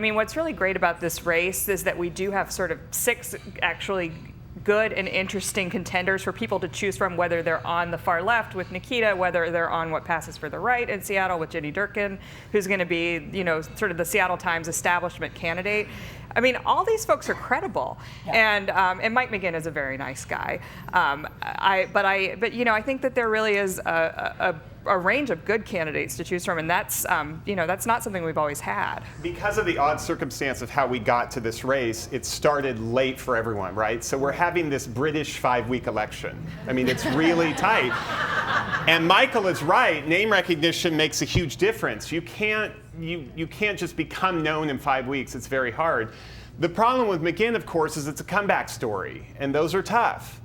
great about this race is that we do have sort of 6 actually good and interesting contenders for people to choose from, whether they're on the far left with Nikita, whether they're on what passes for the right in Seattle with Jenny Durkin, who's going to be, sort of the Seattle Times establishment candidate. I mean, all these folks are credible, and Mike McGinn is a very nice guy. I think that there really is a range of good candidates to choose from, and that's not something we've always had. Because of the odd circumstance of how we got to this race, it started late for everyone, right? So we're having this British 5-week election. I mean, it's really tight. And Michael is right. Name recognition makes a huge difference. You can't just become known in 5 weeks. It's very hard. The problem with McGinn, of course, is it's a comeback story, and those are tough.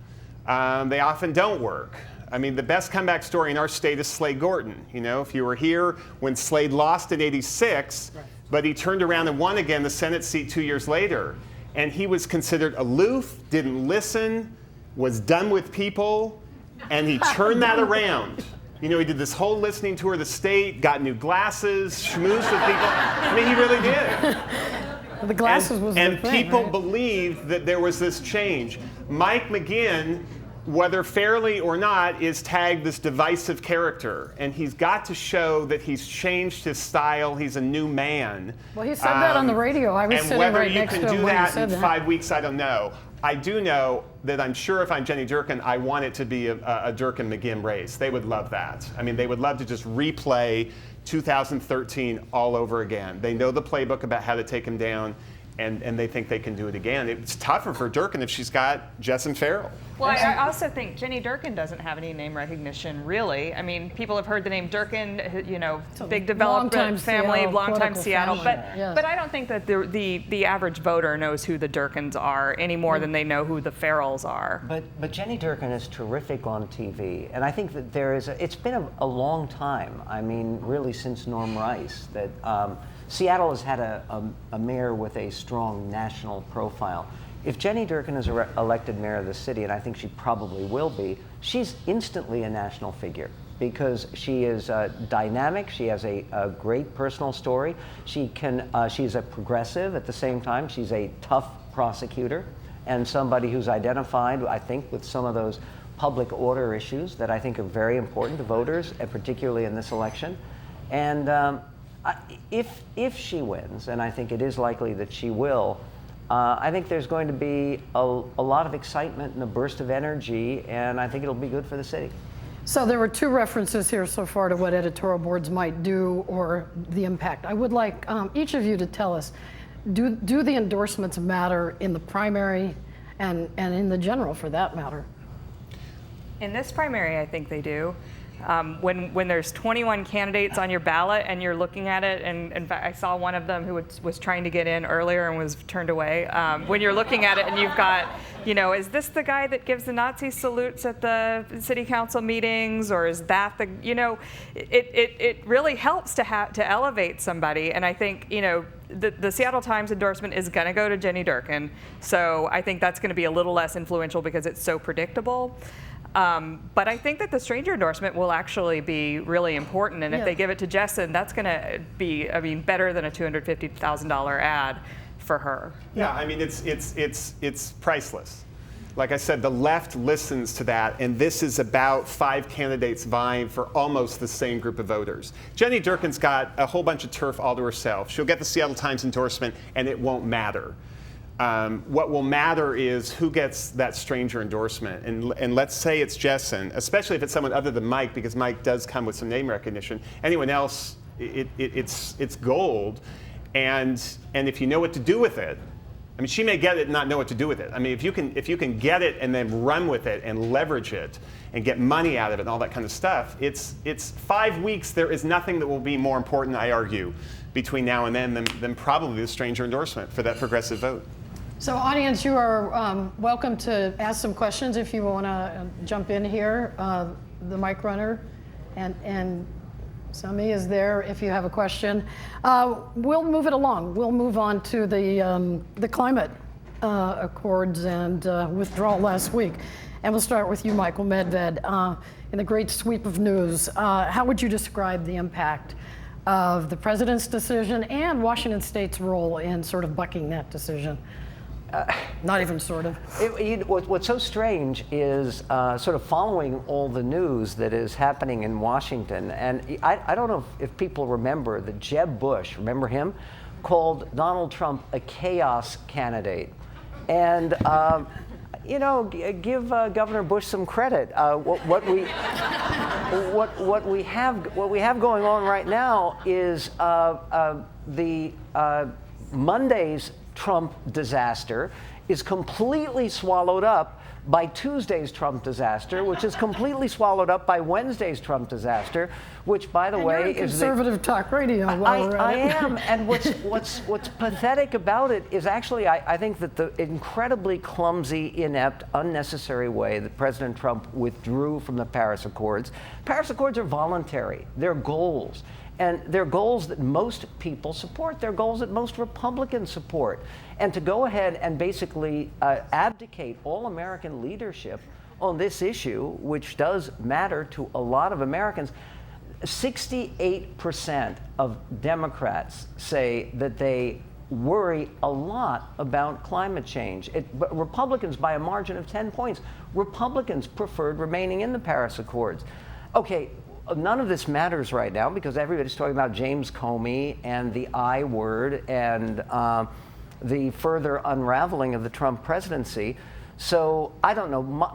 They often don't work. I mean, the best comeback story in our state is Slade Gorton. If you were here when Slade lost in '86, right, but he turned around and won again the Senate seat 2 years later. And he was considered aloof, didn't listen, was done with people, and he turned that around. He did this whole listening tour of the state, got new glasses, schmoozed with people. I mean, he really did. The glasses was and the thing, people right? believed that there was this change. Mike McGinn, whether fairly or not, is tagged this divisive character, and he's got to show that he's changed his style. He's a new man. Well, he said that on the radio. I was sitting right next to him when he said that. And whether you can do that in 5 weeks, I don't know. I do know that I'm sure if I'm Jenny Durkin, I want it to be a Durkin-McGinn race. They would love that. I mean, they would love to just replay 2013 all over again. They know the playbook about how to take him down, and they think they can do it again. It's tougher for Durkin if she's got Jessen Farrell. Well, I also think Jenny Durkin doesn't have any name recognition, really. I mean, people have heard the name Durkin, big development family, longtime Seattle, but I don't think that the average voter knows who the Durkins are any more than they know who the Farrells are. But Jenny Durkin is terrific on TV, and I think that it's been a long time. I mean, really since Norm Rice that. Seattle has had a mayor with a strong national profile. If Jenny Durkin is elected mayor of the city, and I think she probably will be, she's instantly a national figure because she is dynamic. She has a great personal story. She's a progressive at the same time. She's a tough prosecutor and somebody who's identified, I think, with some of those public order issues that I think are very important to voters, and particularly in this election. And if she wins, and I think it is likely that she will, I think there's going to be a lot of excitement and a burst of energy, and I think it'll be good for the city. So there were 2 references here so far to what editorial boards might do or the impact. I would like each of you to tell us, do the endorsements matter in the primary and in the general, for that matter? In this primary, I think they do. When there's 21 candidates on your ballot and you're looking at it, and in fact, I saw one of them who was trying to get in earlier and was turned away. When you're looking at it and you've got, is this the guy that gives the Nazi salutes at the city council meetings, or is that the, it really helps to elevate somebody. And I think, the Seattle Times endorsement is going to go to Joni Durkin, so I think that's going to be a little less influential because it's so predictable. But I think that the stranger endorsement will actually be really important, and if they give it to Jessen, that's going to be, better than a $250,000 ad for her. Yeah, I mean, it's priceless. Like I said, the left listens to that, and this is about 5 candidates vying for almost the same group of voters. Joni Durkin's got a whole bunch of turf all to herself. She'll get the Seattle Times endorsement, and it won't matter. What will matter is who gets that stranger endorsement. And let's say it's Jessen, especially if it's someone other than Mike, because Mike does come with some name recognition. Anyone else, it's gold. And if you know what to do with it, she may get it and not know what to do with it. If you can get it and then run with it and leverage it and get money out of it and all that kind of stuff, it's 5 weeks. There is nothing that will be more important, I argue, between now and then than probably the stranger endorsement for that progressive vote. So audience, you are welcome to ask some questions if you want to jump in here. The mic runner and Sami is there if you have a question. We'll move it along. We'll move on to the climate accords and withdrawal last week. And we'll start with you, Michael Medved. In the great sweep of news, how would you describe the impact of the president's decision and Washington State's role in sort of bucking that decision? Not even sort of. What's so strange is sort of following all the news that is happening in Washington. And I don't know if people remember that Jeb Bush, remember him, called Donald Trump a chaos candidate. And, give Governor Bush some credit. What we have going on right now is the Monday's Trump disaster is completely swallowed up by Tuesday's Trump disaster, which is completely swallowed up by Wednesday's Trump disaster, which, by the way, is conservative talk radio. I am, and what's pathetic about it is actually I think that the incredibly clumsy, inept, unnecessary way that President Trump withdrew from the Paris Accords. Paris Accords are voluntary. They're goals. And they're goals that most people support. They're goals that most Republicans support. And to go ahead and basically abdicate all American leadership on this issue, which does matter to a lot of Americans, 68% of Democrats say that they worry a lot about climate change. But Republicans, by a margin of 10 points, Republicans preferred remaining in the Paris Accords. Okay. None of this matters right now because everybody's talking about James Comey and the I word and the further unraveling of the Trump presidency. So I don't know.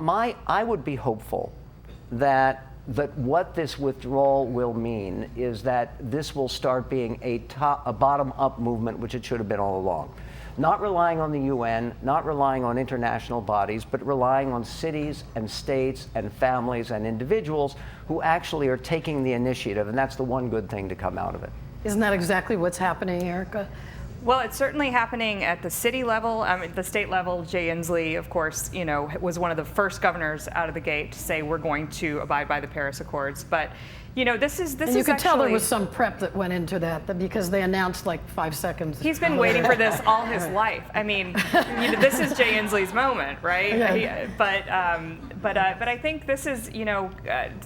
I would be hopeful that what this withdrawal will mean is that this will start being a bottom-up movement, which it should have been all along. Not relying on the UN, not relying on international bodies, but relying on cities and states and families and individuals who actually are taking the initiative, and that's the one good thing to come out of it. Isn't that exactly what's happening, Erica? Well, it's certainly happening at the city level. The state level, Jay Inslee, of course, was one of the first governors out of the gate to say we're going to abide by the Paris Accords. But, this is and you could tell there was some prep that went into that because they announced like 5 seconds. He's been waiting for this all his life. This is Jay Inslee's moment, right? Yeah. But I think this is,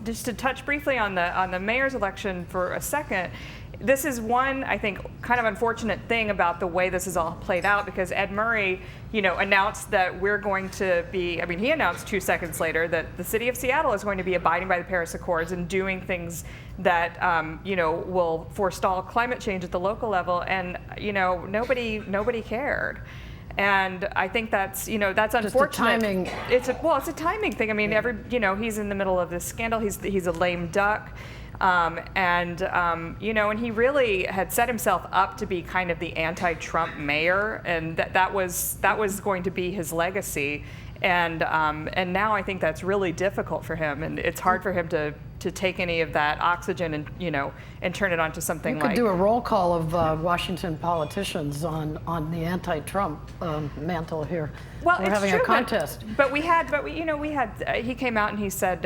just to touch briefly on the mayor's election for a second. This is one, I think, kind of unfortunate thing about the way this is all played out because Ed Murray, announced that we're going to be, he announced 2 seconds later that the city of Seattle is going to be abiding by the Paris Accords and doing things that, will forestall climate change at the local level. And, nobody cared. And I think that's, that's unfortunate. Just a timing. It's a timing thing. He's in the middle of this scandal. He's a lame duck. And he really had set himself up to be kind of the anti-Trump mayor, and that was going to be his legacy. And now I think that's really difficult for him, and it's hard for him to take any of that oxygen and turn it onto something like. You could do a roll call of Washington politicians on the anti-Trump mantle here. Well, we're it's having true, a contest. He came out and he said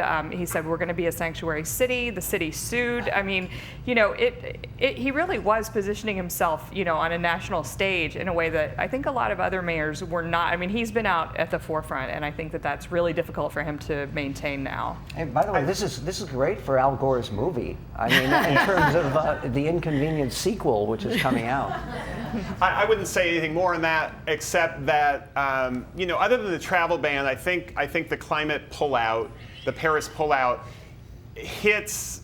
we're going to be a sanctuary city. The city sued. I mean, he really was positioning himself, on a national stage in a way that I think a lot of other mayors were not. I mean, he's been out at the forefront, and I think that that's really difficult for him to maintain now. Hey, by the way, this is great for Al Gore's movie. I mean, in terms of the Inconvenient sequel, which is coming out. I wouldn't say anything more on that, except that other than the travel ban, I think the climate pullout, the Paris pullout, hits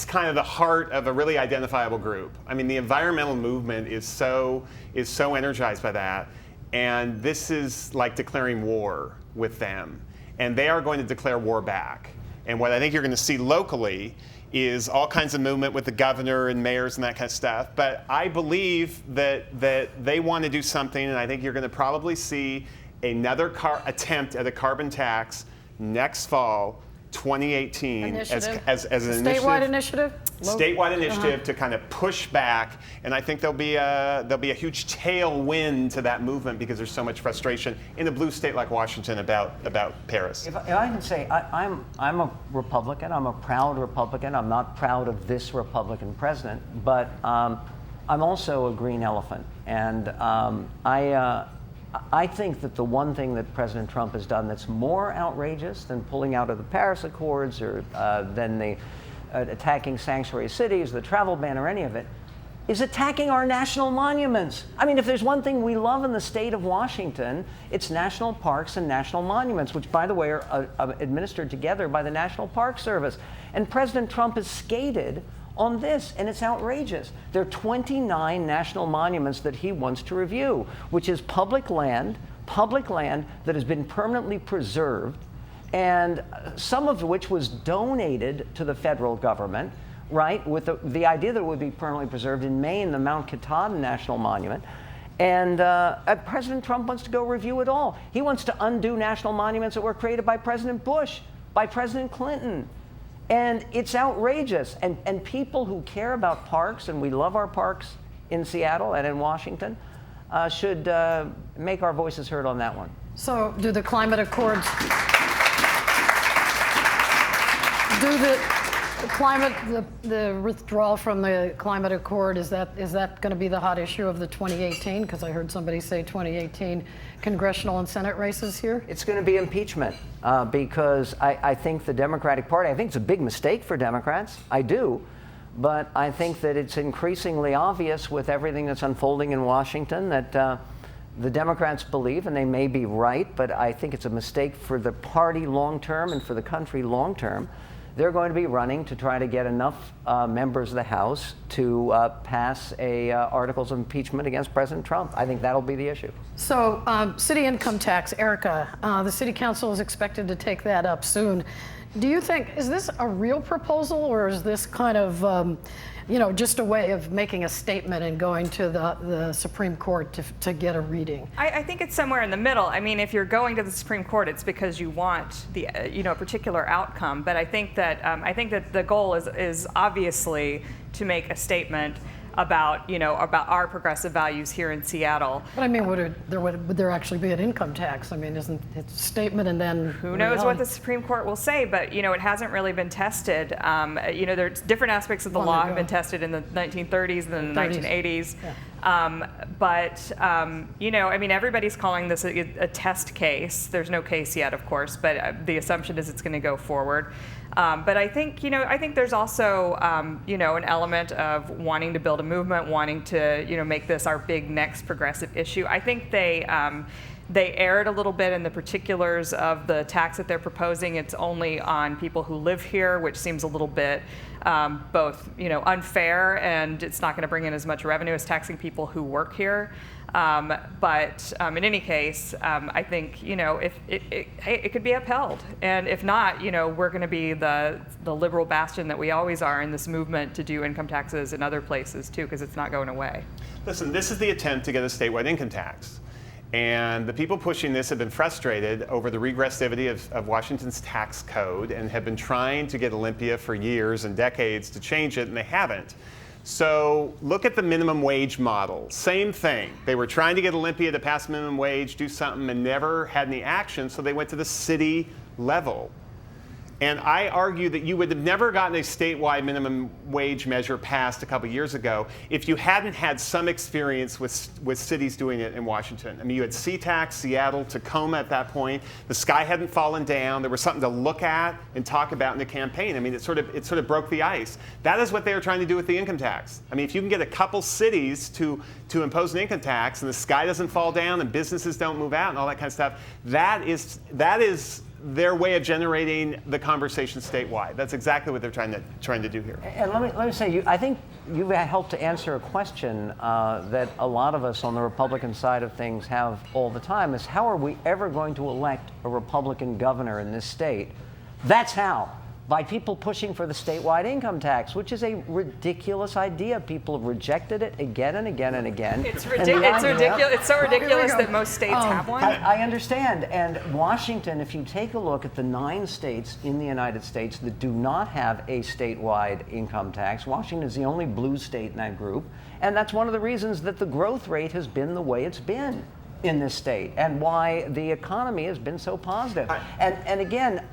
kind of the heart of a really identifiable group. I mean, the environmental movement is so energized by that, and this is like declaring war with them, and they are going to declare war back. And what I think you're going to see locally is all kinds of movement with the governor and mayors and that kind of stuff. But I believe that they want to do something, and I think you're going to probably see another attempt at a carbon tax next fall, 2018, as an statewide initiative. Statewide initiative to kind of push back, and I think there'll be a huge tailwind to that movement because there's so much frustration in a blue state like Washington about Paris. If I can say, I'm a Republican. I'm a proud Republican. I'm not proud of this Republican president, but I'm also a green elephant, and I think that the one thing that President Trump has done that's more outrageous than pulling out of the Paris Accords or than the attacking sanctuary cities, the travel ban, or any of it, is attacking our national monuments. I mean, if there's one thing we love in the state of Washington, it's national parks and national monuments, which, by the way, are administered together by the National Park Service. And President Trump has skated on this, and it's outrageous. There are 29 national monuments that he wants to review, which is public land that has been permanently preserved, and some of which was donated to the federal government, right, with the idea that it would be permanently preserved in Maine, the Mount Katahdin National Monument. And President Trump wants to go review it all. He wants to undo national monuments that were created by President Bush, by President Clinton. And it's outrageous. And people who care about parks, and we love our parks in Seattle and in Washington, should make our voices heard on that one. So do the climate accords, the withdrawal from the climate accord, is that going to be the hot issue of the 2018? Because I heard somebody say 2018 congressional and Senate races here. It's going to be impeachment because I think the Democratic Party, I think it's a big mistake for Democrats. I do. But I think that it's increasingly obvious with everything that's unfolding in Washington that the Democrats believe, and they may be right, but I think it's a mistake for the party long term and for the country long term. They're going to be running to try to get enough members of the House to pass articles of impeachment against President Trump. I think that'll be the issue. So city income tax, Erica, the city council is expected to take that up soon. Do you think, is this a real proposal, or is this kind of, just a way of making a statement and going to the Supreme Court to get a reading? I think it's somewhere in the middle. I mean, if you're going to the Supreme Court, it's because you want the a particular outcome. But I think that the goal is obviously to make a statement about our progressive values here in Seattle. But I mean, would there actually be an income tax? I mean, isn't it a statement and then who knows what the Supreme Court will say? But it hasn't really been tested. There's different aspects of the law have been tested in the 1930s and the 1980s. Yeah. I mean, everybody's calling this a test case. There's no case yet, of course, but the assumption is it's going to go forward. But I think there's also, an element of wanting to build a movement, wanting to, make this our big next progressive issue. I think they erred a little bit in the particulars of the tax that they're proposing. It's only on people who live here, which seems a little bit both, unfair, and it's not going to bring in as much revenue as taxing people who work here. But in any case, I think, if it could be upheld, and if not, we're going to be the liberal bastion that we always are in this movement to do income taxes in other places too, because it's not going away. Listen, this is the attempt to get a statewide income tax. And the people pushing this have been frustrated over the regressivity of Washington's tax code and have been trying to get Olympia for years and decades to change it, and they haven't. So look at the minimum wage model. Same thing. They were trying to get Olympia to pass minimum wage, do something, and never had any action, so they went to the city level. And I argue that you would have never gotten a statewide minimum wage measure passed a couple years ago if you hadn't had some experience with cities doing it in Washington. I mean, you had SeaTac, Seattle, Tacoma at that point. The sky hadn't fallen down. There was something to look at and talk about in the campaign. I mean, it sort of broke the ice. That is what they were trying to do with the income tax. I mean, if you can get a couple cities to impose an income tax and the sky doesn't fall down and businesses don't move out and all that kind of stuff, that is their way of generating the conversation statewide. That's exactly what they're trying to do here. And let me say, I think you've helped to answer a question that a lot of us on the Republican side of things have all the time, is how are we ever going to elect a Republican governor in this state? That's how. By people pushing for the statewide income tax, which is a ridiculous idea. People have rejected it again and again and again. It's ridiculous. It's so ridiculous that most states have one. I understand. And Washington, if you take a look at the 9 states in the United States that do not have a statewide income tax, Washington is the only blue state in that group. And that's one of the reasons that the growth rate has been the way it's been in this state, and why the economy has been so positive. And again,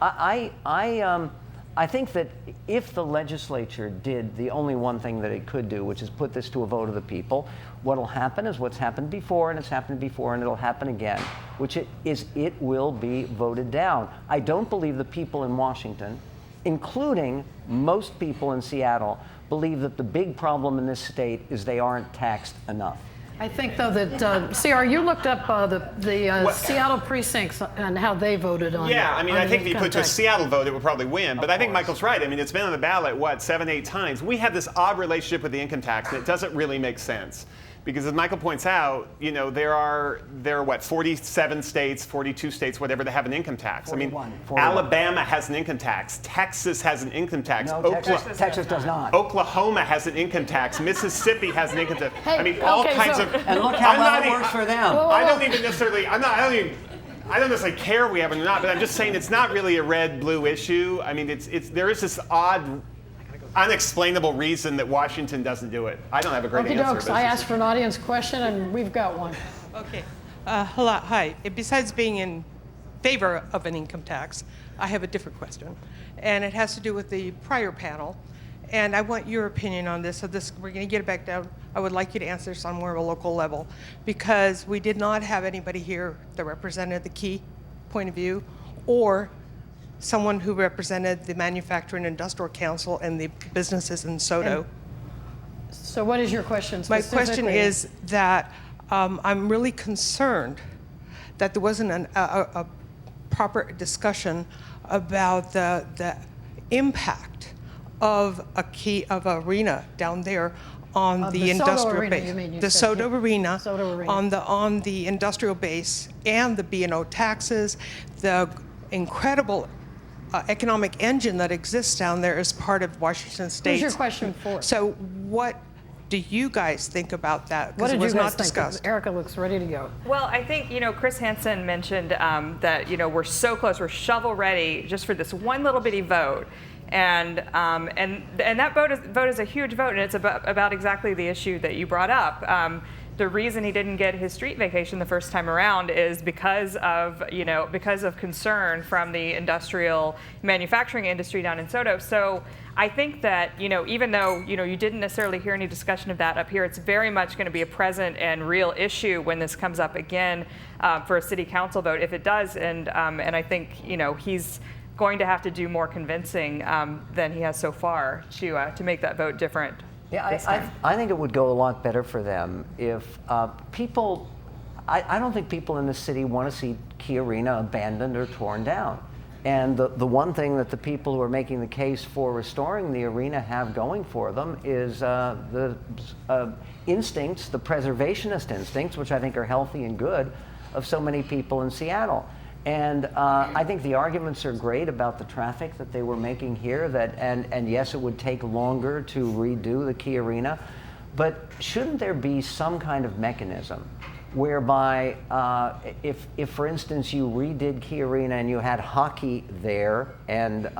I think that if the legislature did the only one thing that it could do, which is put this to a vote of the people, what'll happen is what's happened before, and it's happened before, and it'll happen again, which it will be voted down. I don't believe the people in Washington, including most people in Seattle, believe that the big problem in this state is they aren't taxed enough. I think, though, that, CR, you looked up the Seattle precincts and how they voted on it. Yeah, I mean, I think if you put to a Seattle vote, it would probably win. But I think Michael's right. I mean, it's been on the ballot, 7, 8 times. We have this odd relationship with the income tax, and it doesn't really make sense. Because as Michael points out, there are 47 states, 42 states, whatever, that have an income tax. 41, I mean, Alabama has an income tax. Texas has an income tax. No, Texas does not. Oklahoma has an income tax. Mississippi has an income tax. I mean, all kinds of. And look how well it works for them. I don't necessarily care if we have it or not, but I'm just saying it's not really a red-blue issue. I mean, there is this odd, unexplainable reason that Washington doesn't do it. I don't have a great answer. I asked for an audience question, and we've got one. Okay. Hello. Hi. Besides being in favor of an income tax, I have a different question, and it has to do with the prior panel. And I want your opinion on this. So we're going to get it back down. I would like you to answer this on more of a local level, because we did not have anybody here that represented the key point of view, or someone who represented the Manufacturing Industrial Council and the businesses in Sodo. So what is your question specifically? My question is that I'm really concerned that there wasn't a proper discussion about the impact of arena down there on the industrial base. The Sodo Arena on the industrial base, and the B&O taxes, the incredible economic engine that exists down there as part of Washington State. Who's your question for? So what do you guys think about that? What did it was you guys not think? discussed. Erica looks ready to go. Well, I think, Chris Hansen mentioned that, we're so close, we're shovel ready just for this one little bitty vote. And that vote is a huge vote, and it's about exactly the issue that you brought up. The reason he didn't get his street vacation the first time around is because of concern from the industrial manufacturing industry down in Sodo. So I think that, even though, you didn't necessarily hear any discussion of that up here, it's very much going to be a present and real issue when this comes up again for a city council vote, if it does. And I think, he's going to have to do more convincing than he has so far to make that vote different. Yeah, I think it would go a lot better for them if I don't think people in the city want to see Key Arena abandoned or torn down. And the one thing that the people who are making the case for restoring the arena have going for them is the instincts, the preservationist instincts, which I think are healthy and good, of so many people in Seattle. And I think the arguments are great about the traffic that they were making here, and yes, it would take longer to redo the Key Arena, but shouldn't there be some kind of mechanism whereby if for instance you redid Key Arena and you had hockey there and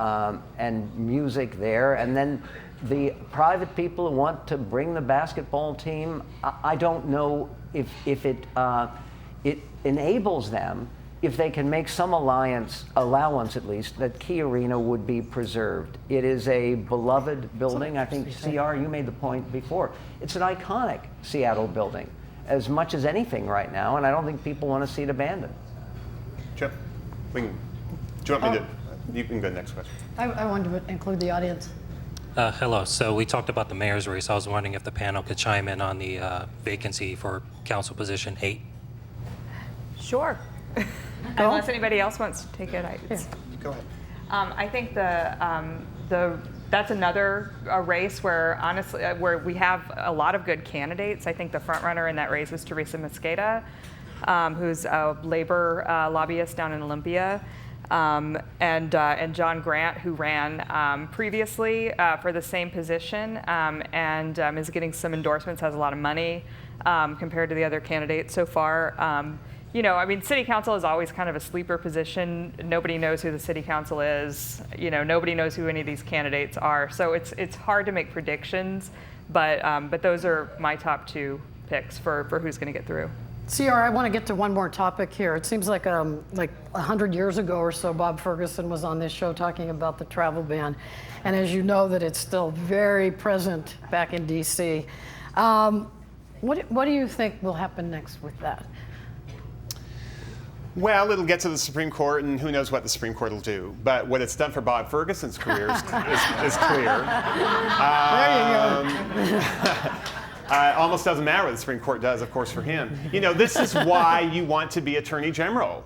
music there, and then the private people who want to bring the basketball team, I don't know if it enables them, if they can make some allowance at least, that Key Arena would be preserved. It is a beloved building. I think, CR, you made the point before. It's an iconic Seattle building, as much as anything right now, and I don't think people want to see it abandoned. Chip, do you want me to? You can go next question. I wanted to include the audience. Hello. So we talked about the mayor's race. I was wondering if the panel could chime in on the vacancy for council position 8. Sure. Unless anybody else wants to take it, Go ahead. I think that's another race where honestly, where we have a lot of good candidates. I think the front runner in that race is Teresa Mosqueda, who's a labor lobbyist down in Olympia, and John Grant, who ran previously for the same position, and is getting some endorsements, has a lot of money compared to the other candidates so far. You know, I mean, city council is always kind of a sleeper position. Nobody knows who the city council is. You know, nobody knows who any of these candidates are. So it's hard to make predictions, but those are my top 2 picks for who's going to get through. CR, I want to get to one more topic here. It seems like 100 years ago or so, Bob Ferguson was on this show talking about the travel ban. And as you know, that it's still very present back in DC. What do you think will happen next with that? Well, it'll get to the Supreme Court, and who knows what the Supreme Court will do. But what it's done for Bob Ferguson's career is clear. There you go. Almost doesn't matter what the Supreme Court does, of course, for him. You know, this is why you want to be Attorney General.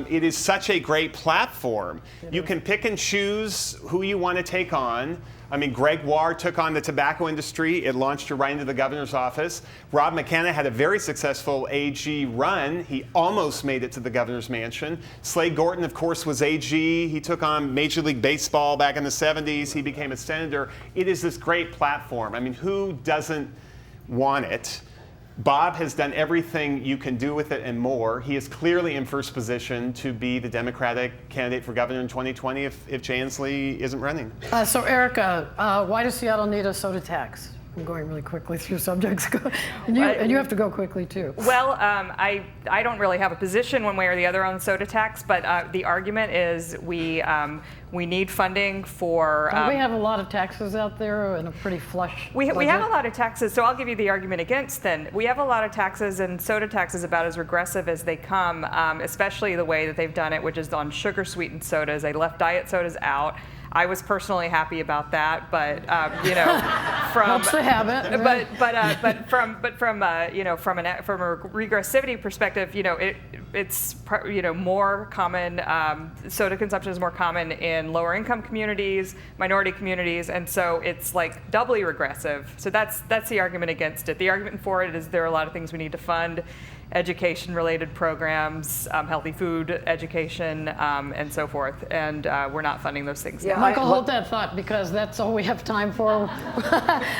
It is such a great platform. You can pick and choose who you want to take on. I mean, Greg Warr took on the tobacco industry. It launched her right into the governor's office. Rob McCann had a very successful AG run. He almost made it to the governor's mansion. Slade Gorton, of course, was AG. He took on Major League Baseball back in the 70s. He became a senator. It is this great platform. I mean, who doesn't want it? Bob has done everything you can do with it and more. He is clearly in first position to be the Democratic candidate for governor in 2020 if Jay Inslee isn't running. So Erica, why does Seattle need a soda tax? I'm going really quickly through subjects. and you have to go quickly too. Well, I don't really have a position one way or the other on the soda tax, but the argument is we need funding for. We have a lot of taxes out there and a pretty flush. We have a lot of taxes, so I'll give you the argument against then. We have a lot of taxes, and soda tax is about as regressive as they come, especially the way that they've done it, which is on sugar sweetened sodas. They left diet sodas out. I was personally happy about that, but you know, from helps the habit. But from you know, from a regressivity perspective, you know, it's more common. Soda consumption is more common in lower income communities, minority communities, and so it's like doubly regressive. So that's the argument against it. The argument for it is there are a lot of things we need to fund. Education-related programs, healthy food education, and so forth. And we're not funding those things now. Michael, hold that thought, because that's all we have time for.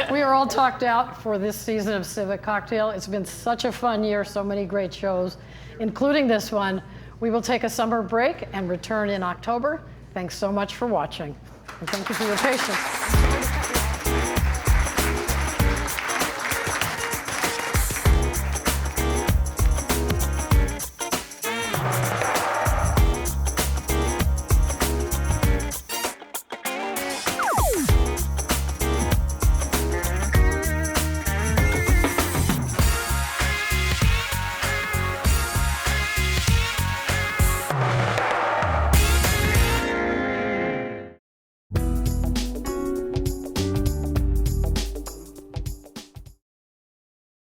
We are all talked out for this season of Civic Cocktail. It's been such a fun year, so many great shows, including this one. We will take a summer break and return in October. Thanks so much for watching. And thank you for your patience.